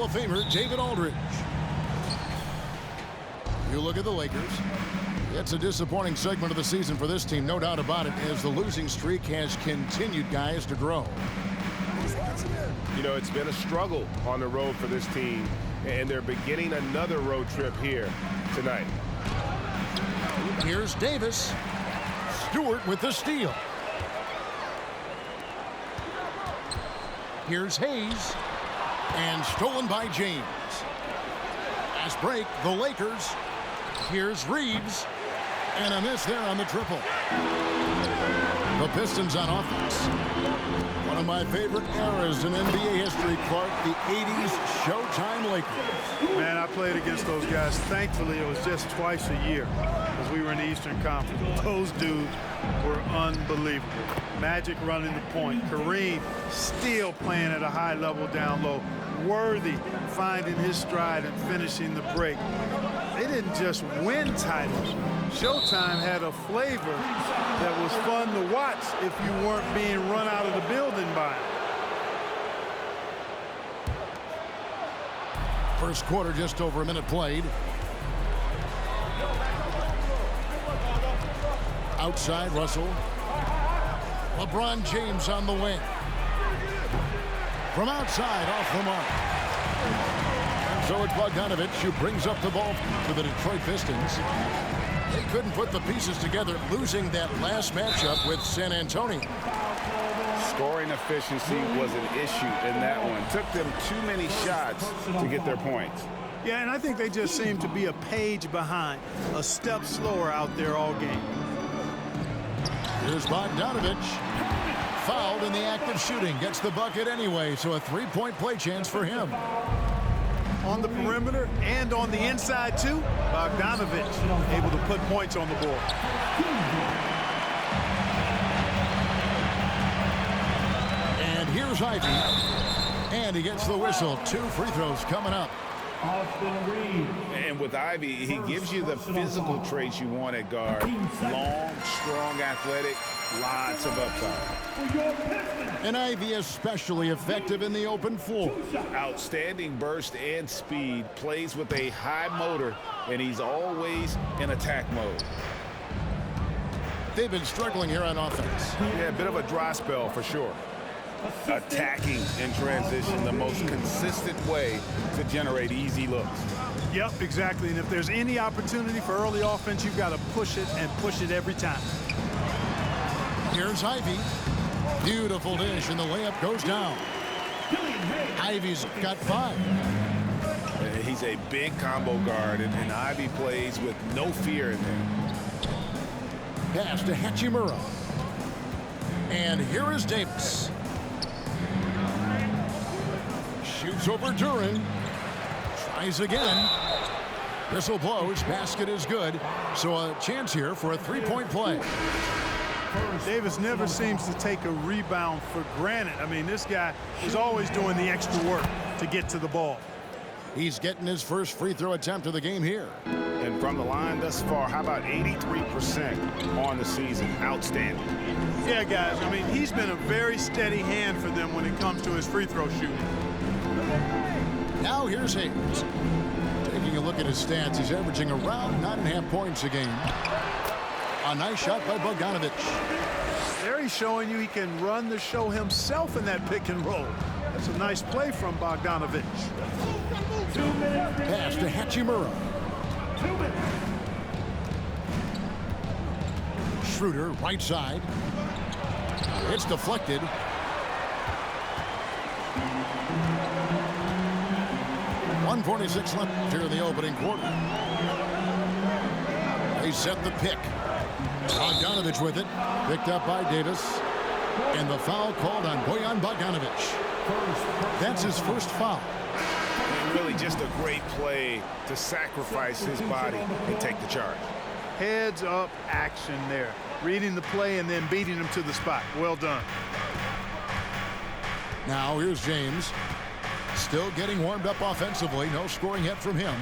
Hall of Famer David Aldridge. You look at the Lakers. It's a disappointing segment of the season for this team, no doubt about it, as the losing streak has continued, guys, to grow. You know, it's been a struggle on the road for this team, and they're beginning another road trip here tonight. Here's Davis. Stewart with the steal. Here's Hayes. And stolen by James. Fast break, the Lakers. Here's Reeves. And a miss there on the triple. The Pistons on offense. One of my favorite eras in NBA history, Clark, the 80s Showtime Lakers. Man, I played against those guys. Thankfully, it was just twice a year as we were in the Eastern Conference. Those dudes were unbelievable. Magic running the point. Kareem still playing at a high level down low. Worthy finding his stride and finishing the break. They didn't just win titles. Showtime had a flavor that was fun to watch if you weren't being run out of the building by it. First quarter, just over a minute played. Outside, Russell. LeBron James on the wing. From outside, off the mark. So it's Bogdanovich who brings up the ball for the Detroit Pistons. They couldn't put the pieces together, losing that last matchup with San Antonio. Scoring efficiency was an issue in that one. Took them too many shots to get their points. Yeah, and I think they just seem to be a page behind, a step slower out there all game. Here's Bogdanovich. Fouled in the act of shooting. Gets the bucket anyway, so a three-point play chance for him. On the perimeter and on the inside, too, Bogdanovich able to put points on the board. And here's Ivy. And he gets the whistle. 2 free throws coming up. And with Ivy, he gives you the physical traits you want at guard. Long, strong, athletic, lots of upside. And Ivy especially effective in the open floor. Outstanding burst and speed, plays with a high motor, and he's always in attack mode. They've been struggling here on offense. Yeah, a bit of a dry spell for sure. Attacking in transition, the most consistent way to generate easy looks. Yep, exactly. And if there's any opportunity for early offense, you've got to push it and push it every time. Here's Ivy. Beautiful dish, and the layup goes down. Ivy's got 5. He's a big combo guard, and Ivy plays with no fear in there. Pass to Hachimura. And here is Davis. Shoots over Duran. Tries again. Whistle blows. Basket is good. So a chance here for a three-point play. Davis never seems to take a rebound for granted. I mean, this guy is always doing the extra work to get to the ball. He's getting his first free throw attempt of the game here. And from the line thus far, how about 83% on the season? Outstanding. Yeah, guys, I mean, he's been a very steady hand for them when it comes to his free throw shooting. Now here's Hayes. Taking a look at his stats, he's averaging around 9.5 points a game. A nice shot by Bogdanovich. There he's showing you he can run the show himself in that pick and roll. That's a nice play from Bogdanovich. Pass to Hachimura. Schroeder, right side. It's deflected. .146 left here in the opening quarter. They set the pick. Bogdanovich with it. Picked up by Davis. And the foul called on Bojan Bogdanovich. That's his first foul. And really just a great play to sacrifice his body and take the charge. Heads up action there. Reading the play and then beating him to the spot. Well done. Now here's James. Still getting warmed up offensively. No scoring yet from him.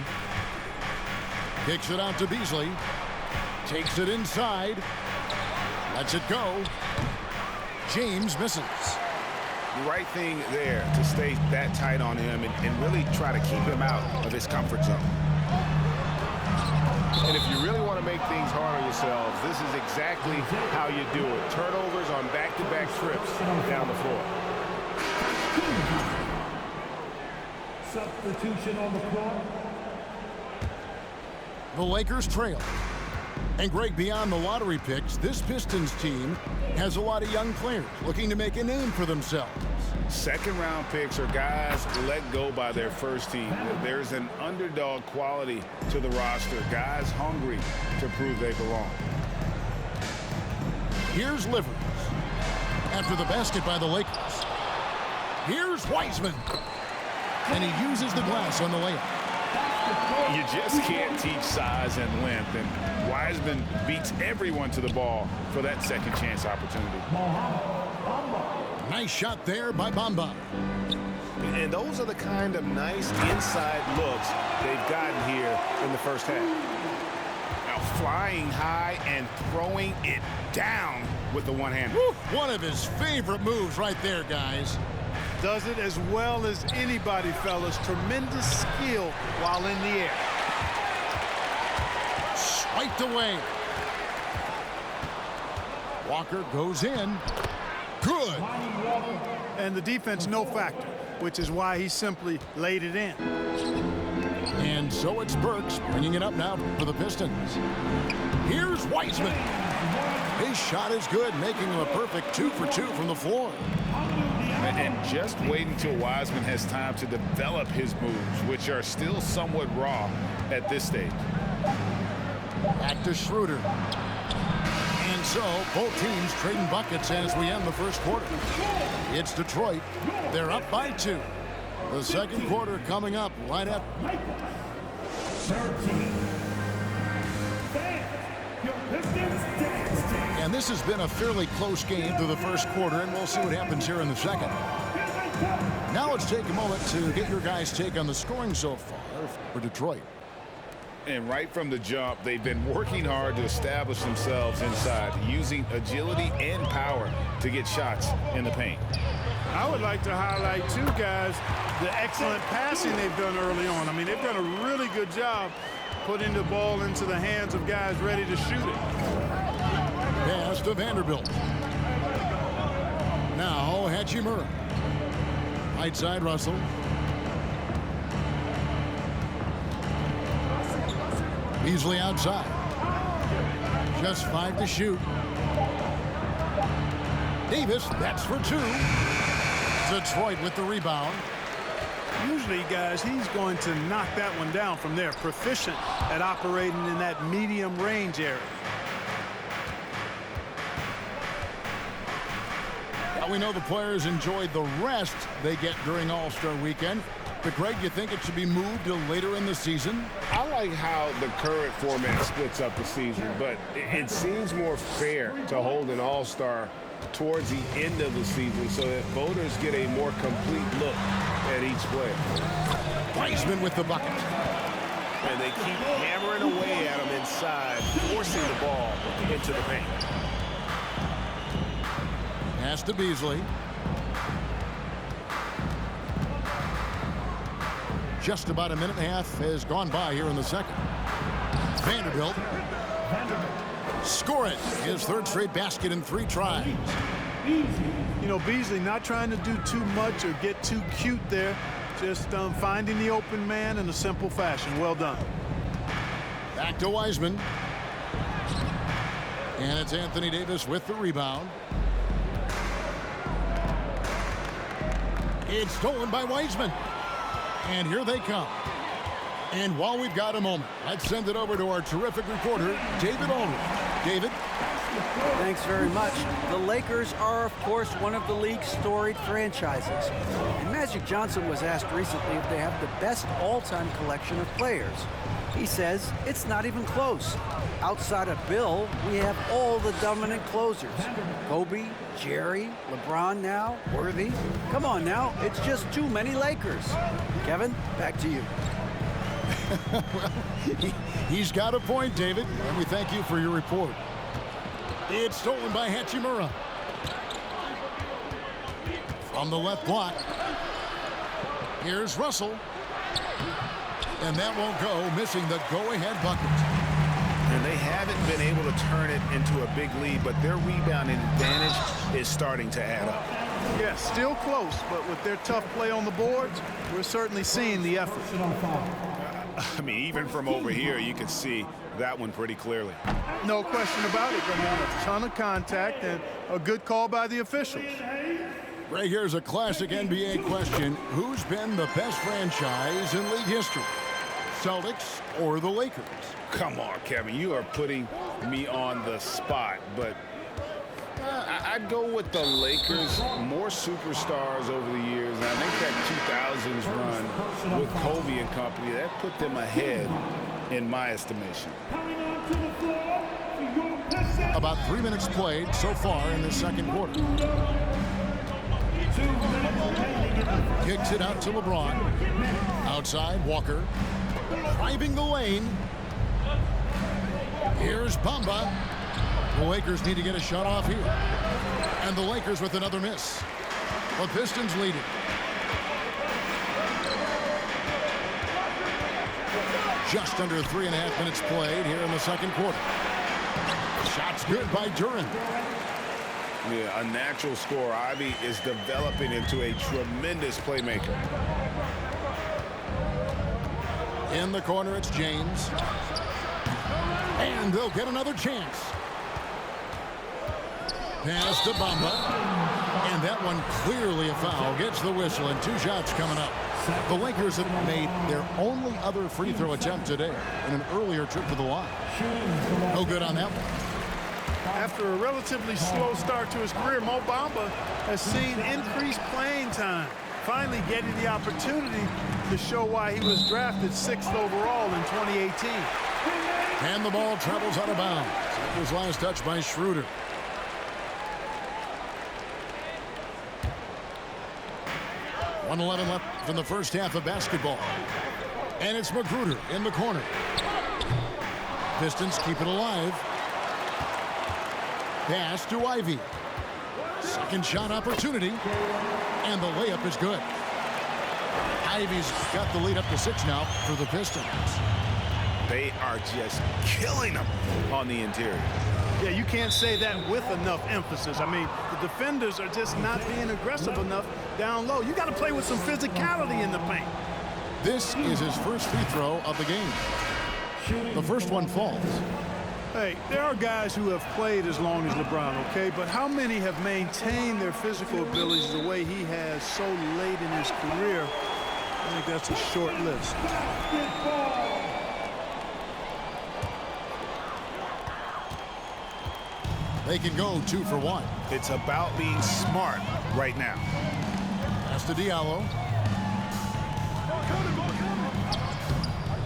Kicks it out to Beasley. Takes it inside. Lets it go. James misses. The right thing there to stay that tight on him and really try to keep him out of his comfort zone. And if you really want to make things hard on yourselves, this is exactly how you do it. Turnovers on back-to-back trips down the floor. Substitution on the floor. The Lakers trail. And Greg, beyond the lottery picks, this Pistons team has a lot of young players looking to make a name for themselves. Second-round picks are guys let go by their first team. There's an underdog quality to the roster. Guys hungry to prove they belong. Here's Livers. After the basket by the Lakers. Here's Wiseman. And he uses the glass on the layup. You just can't teach size and length, and Wiseman beats everyone to the ball for that second chance opportunity. Nice shot there by Bamba. And those are the kind of nice inside looks they've gotten here in the first half. Now flying high and throwing it down with the one-hander. One of his favorite moves right there, guys. Does it as well as anybody, fellas. Tremendous skill while in the air. Swiped away. Walker goes in. Good. And the defense no factor, which is why he simply laid it in. And so it's Burks bringing it up now for the Pistons. Here's Wiseman. His shot is good, making him a perfect 2 for 2 from the floor. And just wait until Wiseman has time to develop his moves, which are still somewhat raw at this stage. Back to Schroeder. And so both teams trading buckets as we end the first quarter. It's Detroit. They're up by 2. The second quarter coming up right up. 13. Your Pistons dance. And this has been a fairly close game through the first quarter, and we'll see what happens here in the second. Now let's take a moment to get your guys' take on the scoring so far for Detroit. And right from the jump, they've been working hard to establish themselves inside, using agility and power to get shots in the paint. I would like to highlight, too, guys, the excellent passing they've done early on. I mean, they've done a really good job putting the ball into the hands of guys ready to shoot it. Pass to Vanderbilt. Now Hachimura. Right side Russell. Beasley outside. Just 5 to shoot. Davis, that's for 2. Detroit with the rebound. Usually, guys, he's going to knock that one down from there. Proficient at operating in that medium range area. Now we know the players enjoyed the rest they get during All-Star Weekend. But, Greg, you think it should be moved to later in the season? I like how the current format splits up the season, but it seems more fair to hold an All-Star towards the end of the season so that voters get a more complete look at each player. Wiseman with the bucket. And they keep hammering away at him inside, forcing the ball into the paint. Pass to Beasley. Just about a minute and a half has gone by here in the second. Vanderbilt. Score it. His third straight basket in 3 tries. You know, Beasley not trying to do too much or get too cute there. Just finding the open man in a simple fashion. Well done. Back to Wiseman. And it's Anthony Davis with the rebound. It's stolen by Wiseman. And here they come. And while we've got a moment, let's send it over to our terrific reporter, David Aldridge. David? Thanks very much. The Lakers are, of course, one of the league's storied franchises. And Magic Johnson was asked recently if they have the best all-time collection of players. He says it's not even close. Outside of Bill, we have all the dominant closers. Kobe, Jerry, LeBron now, Worthy. Come on now, it's just too many Lakers. Kevin, back to you. Well, he's got a point, David, and we thank you for your report. It's stolen by Hachimura. From the left block. Here's Russell. And that won't go, missing the go-ahead bucket. And they haven't been able to turn it into a big lead, but their rebounding advantage is starting to add up. Yeah, still close, but with their tough play on the boards, we're certainly seeing the effort. I mean, even from over here, you can see that one pretty clearly. No question about it. I mean, a ton of contact and a good call by the officials. Ray, here's a classic NBA question. Who's been the best franchise in league history? Celtics or the Lakers? Come on, Kevin, you are putting me on the spot, but I'd go with the Lakers. More superstars over the years, and I think that 2000s run with Kobe and company, that put them ahead in my estimation. About 3 minutes played so far in the second quarter. Kicks it out to LeBron. Outside, Walker. Driving the lane. Here's Bamba. The Lakers need to get a shot off here. And the Lakers with another miss. The Pistons lead it. Just under 3.5 minutes played here in the second quarter. Shots good by Duran. Yeah, a natural scorer. Ivy is developing into a tremendous playmaker. In the corner, it's James. And they'll get another chance. Pass to Bamba. And that one clearly a foul. Gets the whistle, and 2 shots coming up. The Lakers have made their only other free throw attempt today in an earlier trip to the line. No good on that one. After a relatively slow start to his career, Mo Bamba has seen increased playing time, finally getting the opportunity to show why he was drafted 6th overall in 2018. And the ball travels out of bounds. It was last touched by Schroeder. .111 left in the first half of basketball. And it's Magruder in the corner. Pistons keep it alive. Pass to Ivy. Second shot opportunity. And the layup is good. Ivy's got the lead up to 6 now for the Pistons. They are just killing them on the interior. Yeah, you can't say that with enough emphasis. I mean, the defenders are just not being aggressive enough down low. You got to play with some physicality in the paint. This is his first free throw of the game. The first one falls. Hey, there are guys who have played as long as LeBron, okay? But how many have maintained their physical abilities the way he has so late in his career? I think that's a short list. They can go 2 for 1. It's about being smart right now. Pass to Diallo.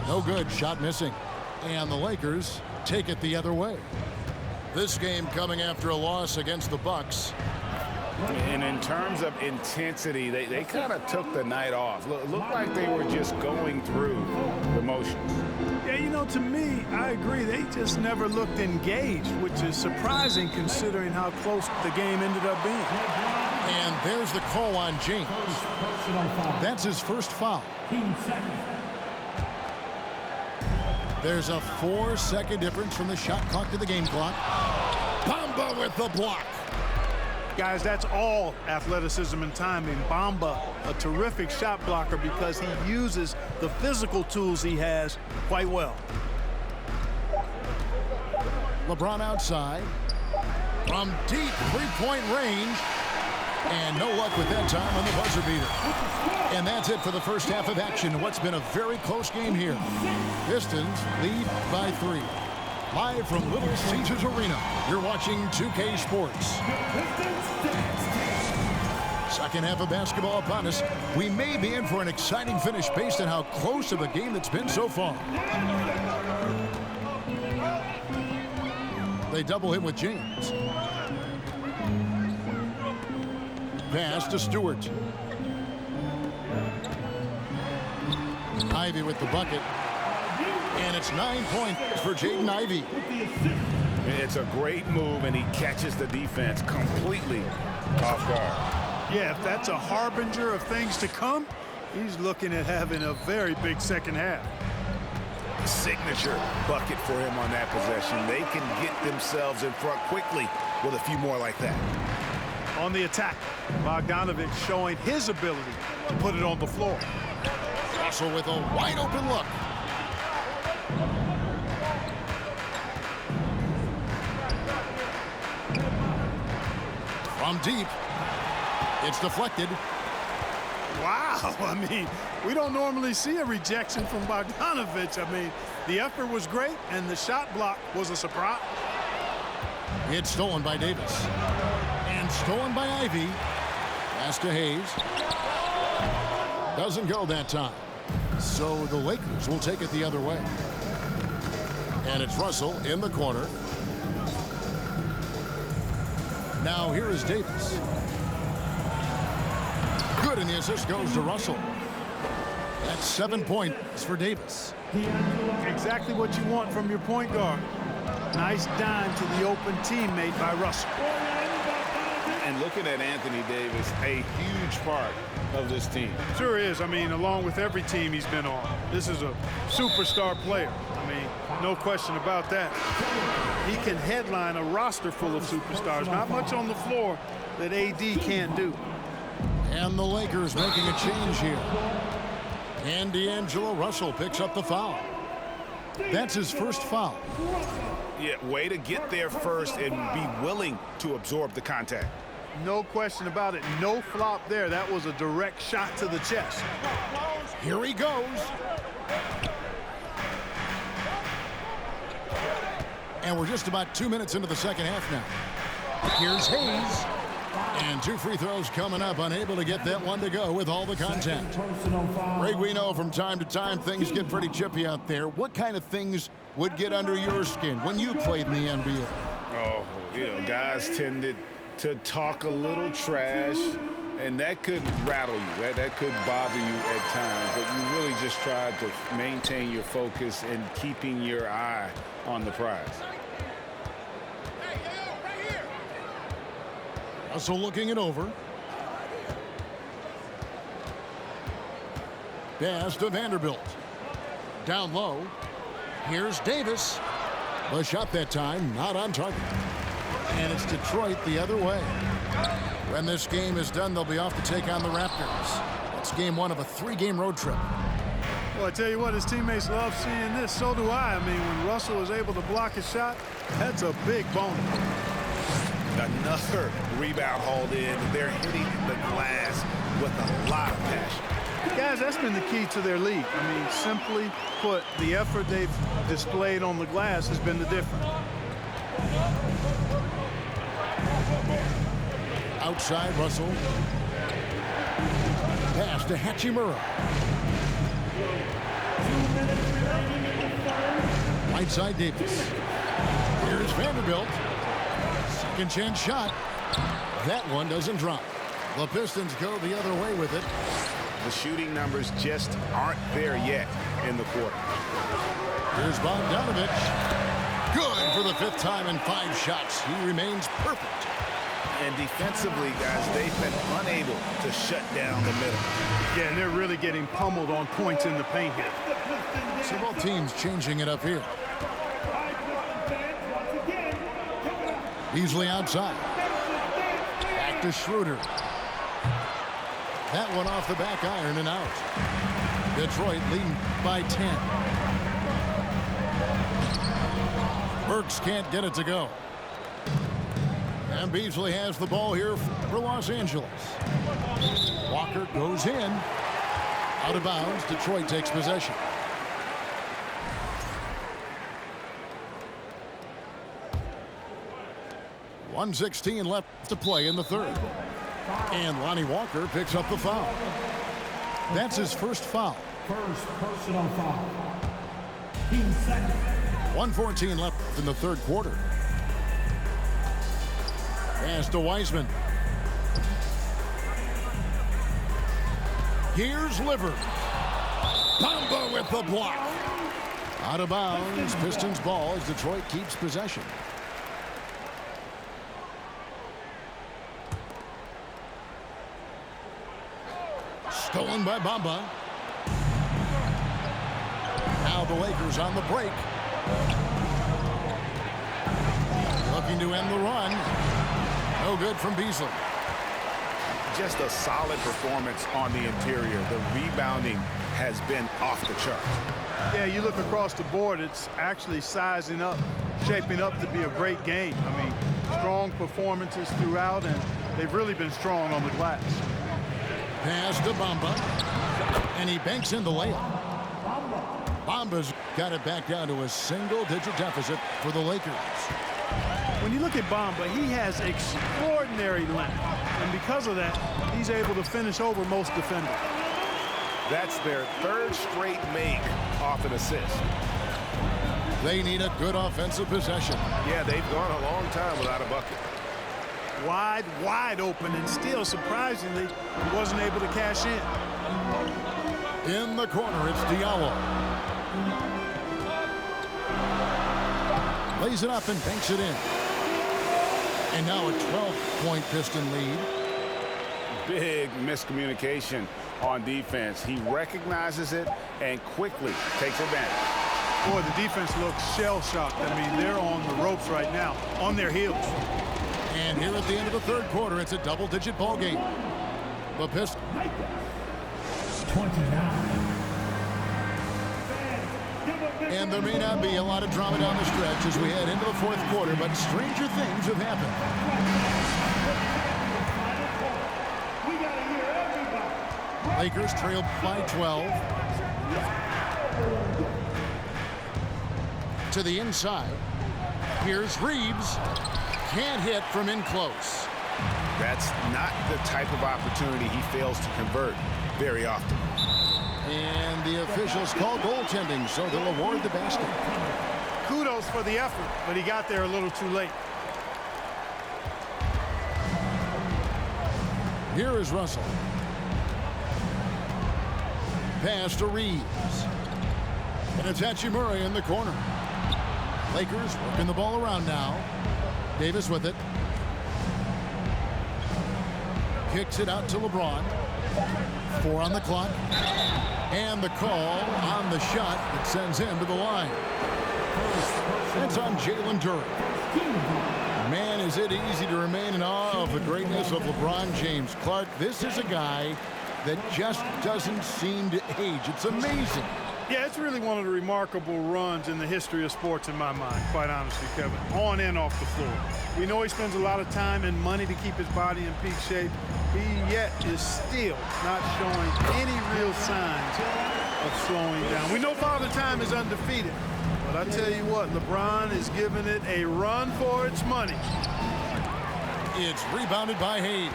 No good. Shot missing. And the Lakers take it the other way. This game coming after a loss against the Bucks. And in terms of intensity, they kind of took the night off. Looked like they were just going through the motions. Yeah, you know, to me, I agree. They just never looked engaged, which is surprising considering how close the game ended up being. And there's the call on James. That's his first foul. There's a 4-second difference from the shot clock to the game clock. Bamba with the block. Guys, that's all athleticism and timing. Bamba, a terrific shot blocker because he uses the physical tools he has quite well. LeBron outside. From deep three-point range. And no luck with that time on the buzzer beater. And that's it for the first half of action. What's been a very close game here. Pistons lead by 3. Live from Little Caesars Arena, you're watching 2K Sports. Second half of basketball upon us. We may be in for an exciting finish based on how close of a game that's been so far. They double him with James. Pass to Stewart. Ivy with the bucket. And it's 9 points for Jaden Ivey. It's a great move, and he catches the defense completely off guard. Yeah, if that's a harbinger of things to come, he's looking at having a very big second half. Signature bucket for him on that possession. They can get themselves in front quickly with a few more like that. On the attack, Bogdanovic showing his ability to put it on the floor. Russell with a wide open look. From deep, it's deflected. Wow, I mean, we don't normally see a rejection from Bogdanovic. I mean, the effort was great, and the shot block was a surprise. It's stolen by Davis. And stolen by Ivy. Pass to Hayes. Doesn't go that time. So the Lakers will take it the other way. And it's Russell in the corner. Now here is Davis. Good, and the assist goes to Russell. That's 7 points for Davis. Exactly what you want from your point guard. Nice dime to the open teammate by Russell. And looking at Anthony Davis, a huge part of this team. Sure is. I mean, along with every team he's been on. This is a superstar player. I mean, no question about that. He can headline a roster full of superstars. Not much on the floor that AD can't do. And the Lakers making a change here. And D'Angelo Russell picks up the foul. That's his first foul. Yeah, way to get there first and be willing to absorb the contact. No question about it. No flop there. That was a direct shot to the chest. Here he goes. And we're just about 2 minutes into the second half now. Here's Hayes. And 2 free throws coming up, unable to get that one to go with all the contact. Greg, we know from time to time things get pretty chippy out there. What kind of things would get under your skin when you played in the NBA? Oh, you know, guys tended to talk a little trash, and that could rattle you. That could bother you at times, but you really just tried to maintain your focus and keeping your eye on the prize. Russell looking it over. Pass to Vanderbilt. Down low. Here's Davis. The shot that time, not on target. And it's Detroit the other way. When this game is done, they'll be off to take on the Raptors. It's game 1 of a 3-game road trip. Well, I tell you what, his teammates love seeing this. So do I. I mean, when Russell is able to block a shot, that's a big bonus. Another rebound hauled in. They're hitting the glass with a lot of passion. Guys, that's been the key to their league. I mean, simply put, the effort they've displayed on the glass has been the difference. Outside, Russell. Pass to Hachimura. Right side, Davis. Here's Vanderbilt. Second chance shot. That one doesn't drop. The Pistons go the other way with it. The shooting numbers just aren't there yet in the quarter. Here's Bogdanovic. Good for the 5th time in 5 shots. He remains perfect. And defensively, guys, they've been unable to shut down the middle. Yeah, and they're really getting pummeled on points in the paint here. So both teams changing it up here. Beasley outside. Back to Schroeder. That one off the back iron and out. Detroit leading by 10. Burks can't get it to go. And Beasley has the ball here for Los Angeles. Walker goes in. Out of bounds. Detroit takes possession. .116 left to play in the third. And Lonnie Walker picks up the foul. That's his first foul. First personal foul. Team second. 1:14 left in the third quarter. Pass to Wiseman. Here's Liver. Bamba with the block. Out of bounds. Pistons ball as Detroit keeps possession. Stolen by Bamba. Now the Lakers on the break. Looking to end the run. No good from Beasley. Just a solid performance on the interior. The rebounding has been off the chart. Yeah, you look across the board, it's actually sizing up, shaping up to be a great game. I mean, strong performances throughout, and they've really been strong on the glass. Pass to Bamba, and he banks in the layup. Bamba's got it back down to a single-digit deficit for the Lakers. When you look at Bamba, he has extraordinary length, and because of that, he's able to finish over most defenders. That's their third straight make off an assist. They need a good offensive possession. Yeah, they've gone a long time without a bucket. Wide open, and still, surprisingly, he wasn't able to cash in. In the corner, it's Diallo. Lays it up and banks it in. And now a 12-point Piston lead. Big miscommunication on defense. He recognizes it and quickly takes advantage. Boy, the defense looks shell-shocked. I mean, they're on the ropes right now, on their heels. And here at the end of the third quarter, it's a double-digit ball game. The Pistons. 29. And there may not be a lot of drama down the stretch as we head into the fourth quarter, but stranger things have happened. Lakers trail by 12. To the inside. Here's Reeves. Can't hit from in close. That's not the type of opportunity he fails to convert very often. And the officials call goaltending, so they'll award the basket. Kudos for the effort, but he got there a little too late. Here is Russell. Pass to Reeves. And it's Hachimura in the corner. Lakers working the ball around now. Davis with it. Kicks it out to LeBron. 4 on the clock. And the call on the shot that sends him to the line. That's on Jalen Duren. Man, is it easy to remain in awe of the greatness of LeBron James. Clark, this is a guy that just doesn't seem to age. It's amazing. Yeah, it's really one of the remarkable runs in the history of sports in my mind, quite honestly, Kevin. On and off the floor. We know he spends a lot of time and money to keep his body in peak shape. He yet is still not showing any real signs of slowing down. We know Father Time is undefeated, but I tell you what, LeBron is giving it a run for its money. It's rebounded by Hayes.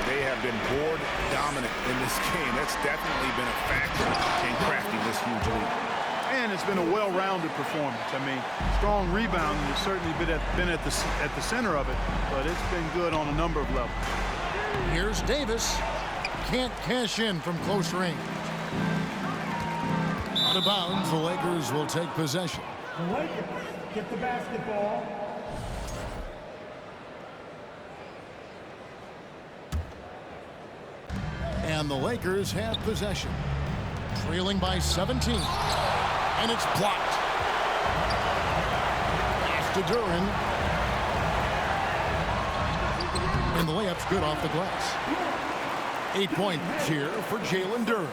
They have been board dominant in this game. That's definitely been a factor in crafting this huge lead. And it's been a well-rounded performance. I mean, strong rebounding has certainly been at the center of it, but it's been good on a number of levels. Here's Davis. Can't cash in from close range. Out of bounds, the Lakers will take possession. The Lakers get the basketball. And the Lakers have possession. Trailing by 17. And it's blocked. Pass to Duren. And the layup's good off the glass. 8 points here for Jalen Duren.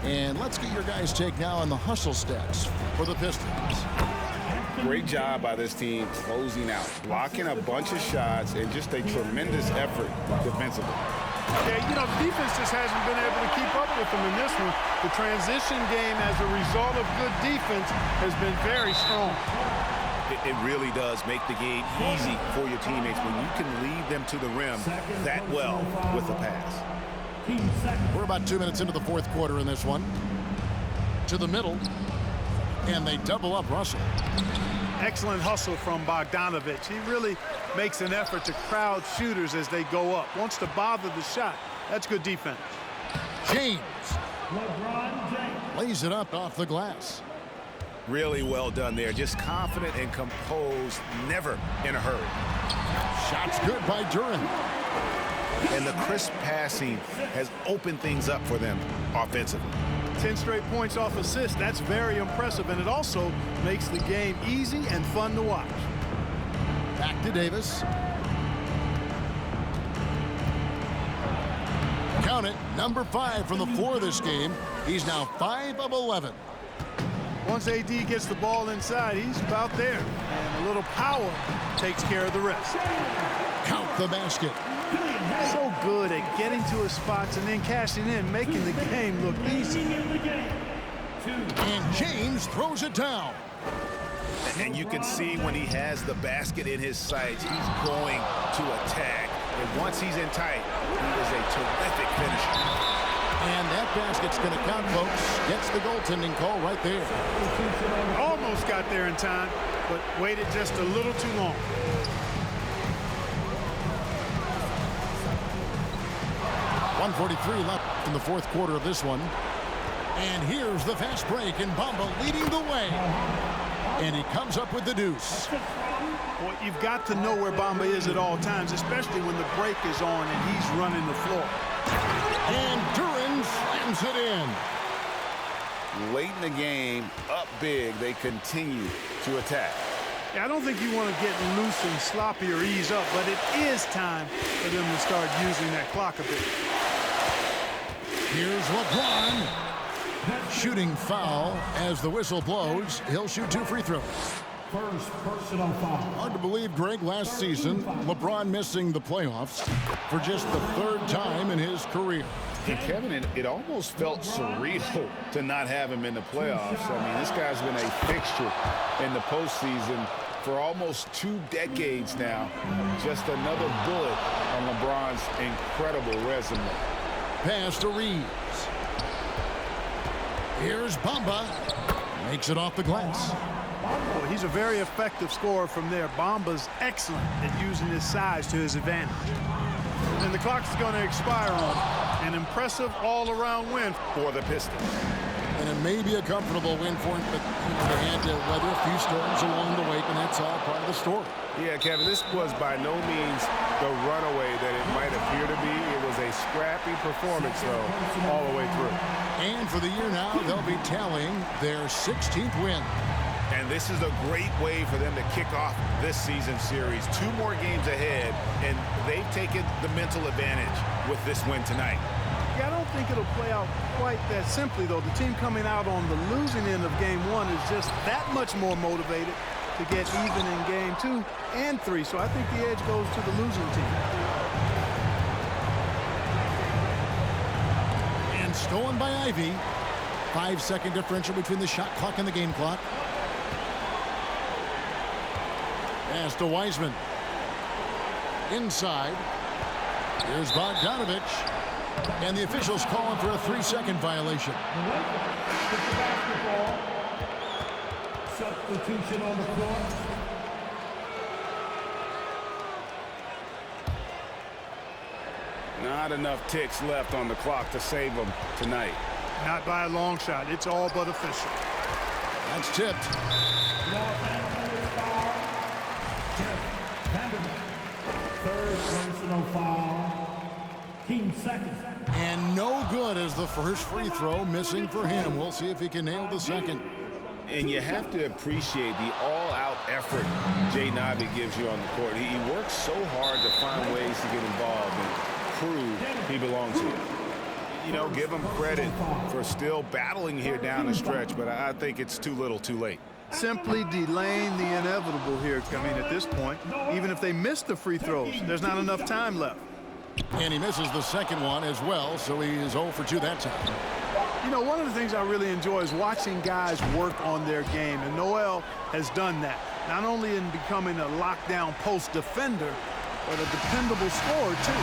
And let's get your guys' take now on the hustle stats for the Pistons. Great job by this team closing out, blocking a bunch of shots, and just a tremendous effort defensively. Yeah, you know, the defense just hasn't been able to keep up with them in this one. The transition game as a result of good defense has been very strong. It really does make the game easy for your teammates when you can lead them to the rim that well with a pass. We're about 2 minutes into the fourth quarter in this one. To the middle. And they double up Russell. Excellent hustle from Bogdanovich. He really makes an effort to crowd shooters as they go up. Wants to bother the shot. That's good defense. James. LeBron James. Lays it up off the glass. Really well done there. Just confident and composed, never in a hurry. Shot's good by Duren. and the crisp passing has opened things up for them offensively. 10 straight points off assists. That's very impressive, and it also makes the game easy and fun to watch. Back to Davis. Count it, number 5 from the floor this game. He's now 5 of 11. Once AD gets the ball inside, he's about there. And a little power takes care of the rest. Count the basket. So good at getting to his spots and then cashing in, making the game look easy. And James throws it down. And you can see when he has the basket in his sights, he's going to attack. And once he's in tight, he is a terrific finisher. And that basket's going to count, folks. Gets the goaltending call right there. Almost got there in time, but waited just a little too long. .143 left in the fourth quarter of this one. And here's the fast break, and Bamba leading the way. And he comes up with the deuce. Well, you've got to know where Bamba is at all times, especially when the break is on and he's running the floor. And Duran slams it in. Late in the game, up big, they continue to attack. Yeah, I don't think you want to get loose and sloppy or ease up, but it is time for them to start using that clock a bit. Here's LeBron. Shooting foul as the whistle blows. He'll shoot 2 free throws. First personal foul. Hard to believe, Greg, last season, LeBron missing the playoffs for just the 3rd time in his career. And Kevin, it almost felt surreal to not have him in the playoffs. I mean, this guy's been a fixture in the postseason for almost 2 decades now. Just another bullet on LeBron's incredible resume. Pass to Reeves. Here's Bamba. Makes it off the glass. Well, he's a very effective scorer from there. Bamba's excellent at using his size to his advantage. And the clock's going to expire on an impressive all-around win For the Pistons. And it may be a comfortable win for him, but they had to weather a few storms along the way, and that's all part of the story. Yeah, Kevin, this was by no means the runaway that it might appear to be. It was a scrappy performance, though, all the way through. And for the year now, they'll be tallying their 16th win. And this is a great way for them to kick off this season series. 2 more games ahead, and they've taken the mental advantage with this win tonight. Yeah, I don't think it'll play out quite that simply, though. The team coming out on the losing end of game 1 is just that much more motivated to get even in game 2 and 3. So I think the edge goes to the losing team. And stolen by Ivy. 5-second differential between the shot clock and the game clock. Pass to Wiseman. Inside. Here's Bogdanovich. And the officials calling for a 3-second violation. Get the basketball. Substitution on the floor. Not enough ticks left on the clock to save them tonight. Not by a long shot. It's all but official. That's tipped. Third personal foul. Team second. And no good as the first free throw missing for him. We'll see if he can nail the second. And you have to appreciate the all-out effort Jay Nabi gives you on the court. He works so hard to find ways to get involved and prove he belongs here. You know, give him credit for still battling here down the stretch, but I think it's too little too late. Simply delaying the inevitable here. I mean, at this point, even if they miss the free throws, there's not enough time left. And he misses the second one as well, so he is 0 for 2 that time. You know, one of the things I really enjoy is watching guys work on their game, and Noel has done that, not only in becoming a lockdown post defender, but a dependable scorer, too.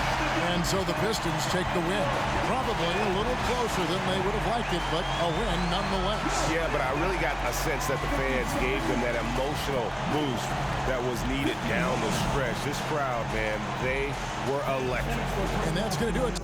And so the Pistons take the win. Probably a little closer than they would have liked it, but a win nonetheless. Yeah, but I really got a sense that the fans gave them that emotional boost that was needed down the stretch. This crowd, man, they were electric. And that's going to do it.